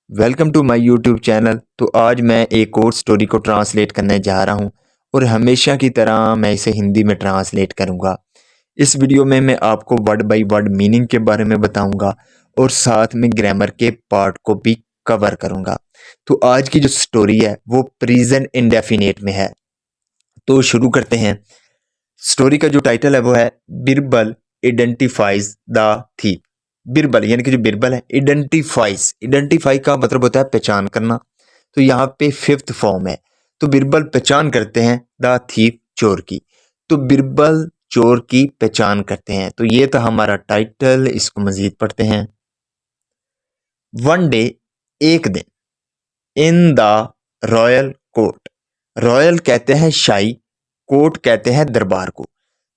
Welcome to my YouTube channel. तो आज मैं एक और स्टोरी को ट्रांसलेट करने जा रहा हूं और हमेशा की तरह मैं इसे हिंदी में ट्रांसलेट करूंगा। इस वीडियो में मैं आपको वर्ड बाय वर्ड मीनिंग के बारे में बताऊंगा और साथ में ग्रामर के पार्ट को भी कवर करूंगा। तो आज की जो स्टोरी है वो प्रेजेंट इंडेफिनिट में है। तो शुरू करते हैं। स्टोरी का जो टाइटल है वो है Birbal identifies the thief. Birbal यानी कि जो बिरबल है आइडेंटिफाई का मतलब होता है पहचान करना। तो यहाँ पे फिफ्थ फॉर्म है। तो बिरबल पहचान करते हैं द थीफ चोर की। तो बिरबल चोर की पहचान करते हैं। तो ये था हमारा टाइटल। इसको मजीद पढ़ते हैं। वन डे, एक दिन, in the royal court. Royal कहते हैं शाही, कोर्ट कहते हैं दरबार को।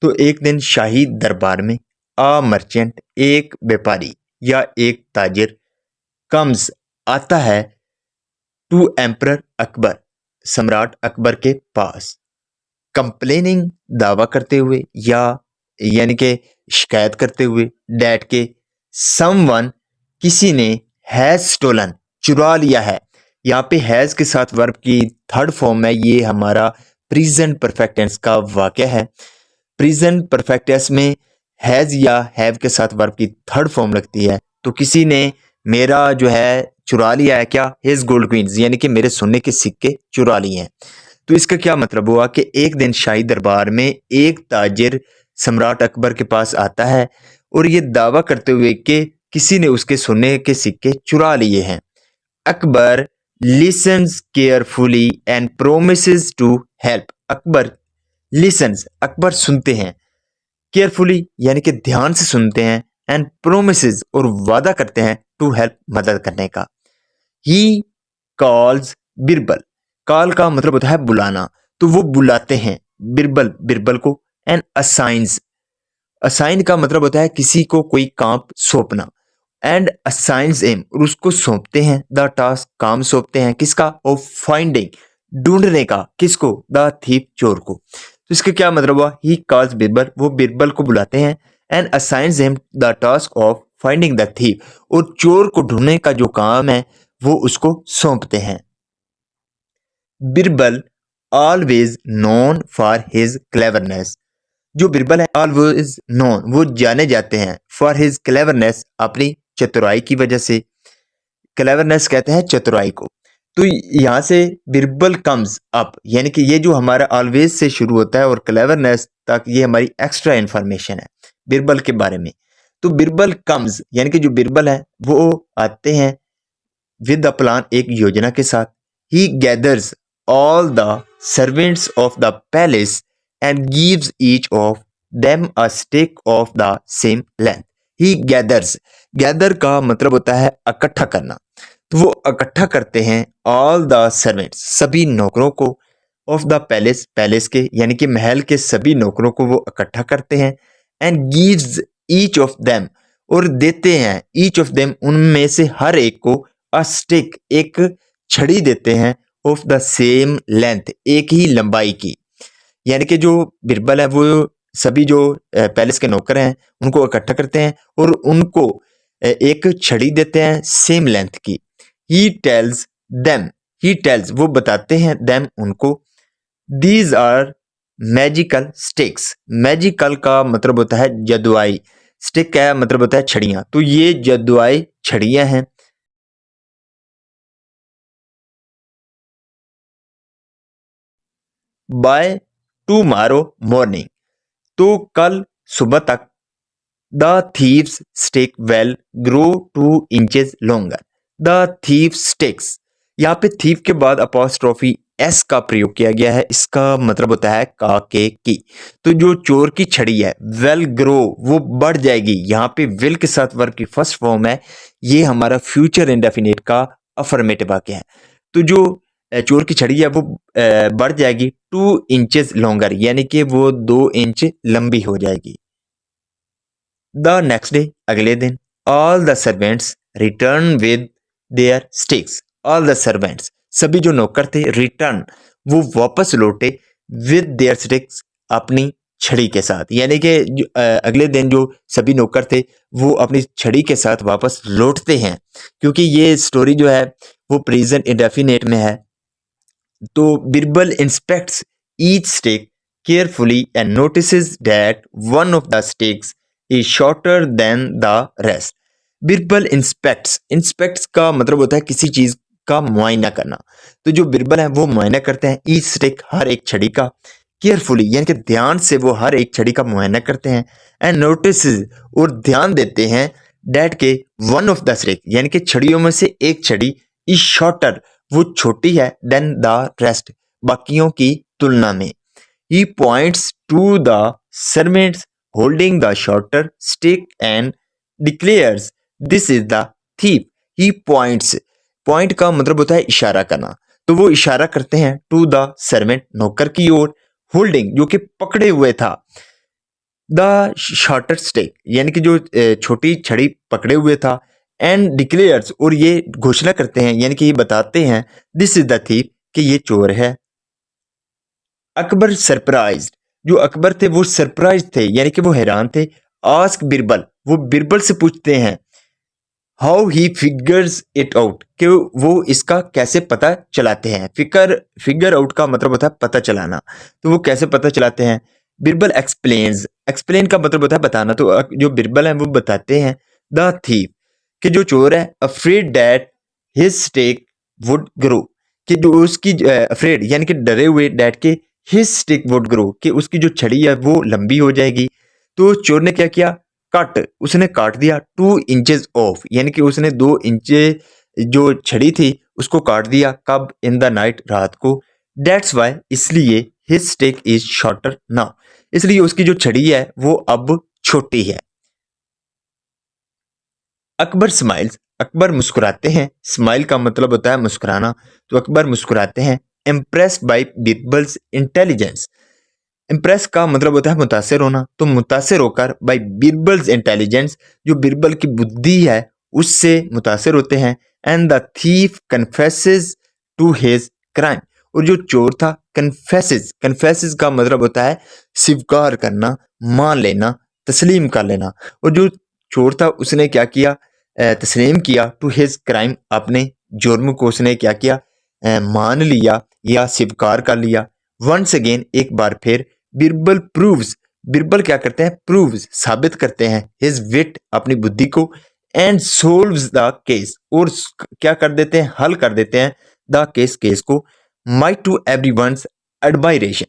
तो एक दिन शाही दरबार में अ मर्चेंट, एक व्यापारी या एक ताजिर, कम्स आता है, टू एम्परर अकबर, सम्राट अकबर के पास, कंप्लेनिंग दावा करते हुए या यानी कि शिकायत करते हुए, डैट के समवन किसी ने हैज स्टोलन चुरा लिया है। यहाँ पे हैज के साथ वर्ब की थर्ड फॉर्म है। ये हमारा प्रेजेंट परफेक्ट टेंस का वाक्य है। प्रेजेंट परफेक्ट टेंस में हैज या हैव के साथ वर्ब की थर्ड फॉर्म लगती है। तो किसी ने मेरा जो है चुरा लिया है, क्या, हिज गोल्ड क्वींस यानी कि मेरे सोने के सिक्के चुरा लिए हैं। तो इसका क्या मतलब हुआ कि एक दिन शाही दरबार में एक ताजिर सम्राट अकबर के पास आता है और ये दावा करते हुए कि किसी ने उसके सोने के सिक्के चुरा लिए हैं। Akbar listens carefully and promises to help. Akbar listens, Akbar सुनते हैं, केयरफुली यानी कि ध्यान से सुनते हैं, एंड प्रोमिसेस और वादा करते हैं, टू हेल्प मदद करने का। ही कॉल्स बिरबल, कॉल का मतलब होता है बुलाना। तो वो बुलाते हैं बिरबल, बिरबल को, एंड असाइंस, असाइन का मतलब होता है किसी को कोई काम सौंपना, एंड असाइंस एम और उसको सौंपते हैं, द टास्क काम सौंपते हैं, किसका, ऑफ फाइंडिंग ढूंढने का, किसको, द थीफ चोर को। तो इसका क्या मतलब हुआ, ही कॉल्स बिरबल, वो बिरबल को बुलाते हैं, and assigns am the task of finding the thief और चोर को ढूंढने का जो काम है वो उसको सौंपते हैं। Birbal always known for his cleverness. जो बिरबल है ऑलवेज नोन, वो जाने जाते हैं, फॉर हिज क्लेवरनेस अपनी चतुराई की वजह से। क्लेवरनेस कहते हैं चतुराई को। तो यहाँ से बिरबल कम्स अप यानी कि ये जो हमारा ऑलवेज से शुरू होता है और क्लेवरनेस तक ये हमारी एक्स्ट्रा इंफॉर्मेशन है बिरबल के बारे में। तो बिरबल कम्स यानी कि जो बिरबल है वो आते हैं विद द प्लान, एक योजना के साथ। He gathers all the servants of the palace and gives each of them a stick of the same length. He gathers, gather का मतलब होता है इकट्ठा करना। तो वो इकट्ठा करते हैं ऑल द सर्वेंट्स, सभी नौकरों को, ऑफ द पैलेस, पैलेस के यानी कि महल के सभी नौकरों को वो इकट्ठा करते हैं, and gives each of them और देते हैं, ईच ऑफ देम उनमें से हर एक को, अ स्टिक एक छड़ी देते हैं, ऑफ द सेम लेंथ एक ही लंबाई की। यानी कि जो बिरबल है वो सभी जो पैलेस के नौकर हैं उनको इकट्ठा करते हैं और उनको एक छड़ी देते हैं सेम लेंथ की। He tells them, he tells वो बताते हैं, देम उनको, these are magical sticks. Magical का मतलब होता है जदुआई, स्टिक का मतलब होता है छड़ियां। तो ये जदुआई छड़ियां हैं। बाय टुमारो मॉर्निंग, तो कल सुबह तक, the thieves stick well grow 2 inches longer. The thief sticks, यहाँ पे थीव के बाद अपोस्ट्रोफी एस का प्रयोग किया गया है। इसका मतलब होता है का के की। तो जो चोर की छड़ी है वेल ग्रो, वो बढ़ जाएगी। यहाँ पे विल के साथ वर्ब की फर्स्ट फॉर्म है। ये हमारा फ्यूचर इंडेफिनिट का अफर्मेटिव वाक्य है। तो जो चोर की छड़ी है वो बढ़ जाएगी 2 इंचेस लॉन्गर यानी कि वो 2 इंच लंबी हो जाएगी। द नेक्स्ट डे, अगले दिन, all the servants return with their sticks. All the servants, सभी जो नौकर थे, रिटर्न वो वापस लौटे, विद देयर स्टिक्स अपनी छड़ी के साथ, यानी कि अगले दिन जो सभी नौकर थे वो अपनी छड़ी के साथ वापस लौटते हैं। क्योंकि ये स्टोरी जो है वो प्रेजेंट इंडेफिनिट में है, तो Birbal inspects each stick carefully and notices that one of the sticks is shorter than the rest. Birbal inspects का मतलब होता है किसी चीज का मुआयना करना। तो जो बिरबल है वो मुआयना करते हैं ईच स्टिक, हर एक छड़ी का, केयरफुली यानी कि ध्यान से वो हर एक छड़ी का मुआयना करते हैं, एंड नोटिस और ध्यान देते हैं दैट के वन ऑफ द स्टिक यानी कि छड़ियों में से एक छड़ी इज शॉर्टर, वो छोटी है, देन द रेस्ट बाकियों की तुलना में। He points to the servants holding the shorter stick and declares this is the thief। He points, point का मतलब होता है इशारा करना, तो वो इशारा करते हैं टू द servant नौकर की ओर, होल्डिंग जो कि पकड़े हुए था, द शॉर्टर स्टिक यानी कि जो छोटी छड़ी पकड़े हुए था, एंड डिक्लेयर्स और ये घोषणा करते हैं यानी कि ये बताते हैं दिस इज द थीफ कि ये चोर है। अकबर सरप्राइज्ड, जो अकबर थे वो सरप्राइज थे यानी कि वो हैरान थे। आस्क बिरबल, वो बिरबल से पूछते हैं how he figures it out, कि वो इसका कैसे पता चलाते हैं। फिगर आउट का मतलब होता है पता चलाना, तो वो कैसे पता चलाते हैं। बिरबल एक्सप्लेन्स, एक्सप्लेन का मतलब होता है बताना, तो जो बिरबल हैं वो बताते हैं द थीफ कि जो चोर है afraid that his stick would grow, कि जो उसकी अफ्रेड यानी कि डरे हुए, डैट के हिज स्टिक वुड ग्रो कि उसकी जो छड़ी है वो लंबी हो जाएगी। तो चोर ने क्या किया, कट, उसने काट दिया 2 इंचेस ऑफ, यानी कि उसने 2 इंचे जो छड़ी थी उसको काट दिया। कब, इन द नाइट, रात को। दैट्स वाई, इसलिए his stick is shorter now, इसलिए उसकी जो छड़ी है वो अब छोटी है। अकबर स्माइल्स, अकबर मुस्कुराते हैं। स्माइल का मतलब होता है मुस्कुराना, तो अकबर मुस्कुराते हैं। Impressed by Birbal's intelligence, impress का मतलब होता है मुतासिर होना, तो मुतासिर होकर बाय बिरबल्स इंटेलिजेंस, जो बिरबल की बुद्धि है उससे मुतासिर होते हैं। And the thief confesses to his crime, और जो चोर था कन्फेसेस का मतलब होता है स्वीकार करना, मान लेना, तस्लीम कर लेना। और जो चोर था उसने क्या किया, तस्लीम किया टू हिज क्राइम, अपने जुर्म को उसने क्या किया, मान लिया या स्वीकार कर लिया। वंस अगेन, एक बार फिर, बिरबल प्रूव्स, बिरबल क्या करते हैं, प्रूव्स साबित करते हैं हिज विट, अपनी बुद्धि को, एंड सोल्व्स द केस, और क्या कर देते हैं, हल कर देते हैं द केस, केस को। My to every once admiration,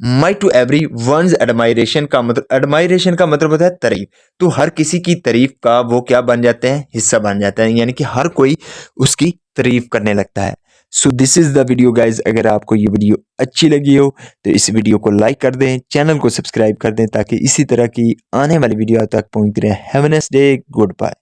my to every once admiration का मतलब, एडमायरेशन का मतलब होता है तारीफ, तो हर किसी की तारीफ का वो क्या बन जाते हैं, हिस्सा बन जाता है, यानी कि हर कोई उसकी तारीफ करने लगता है। So this is the video guys. अगर आपको ये वीडियो अच्छी लगी हो तो इस वीडियो को लाइक कर दें, चैनल को सब्सक्राइब कर दें ताकि इसी तरह की आने वाली वीडियो तक पहुंचती रहे। Have a nice day, good bye.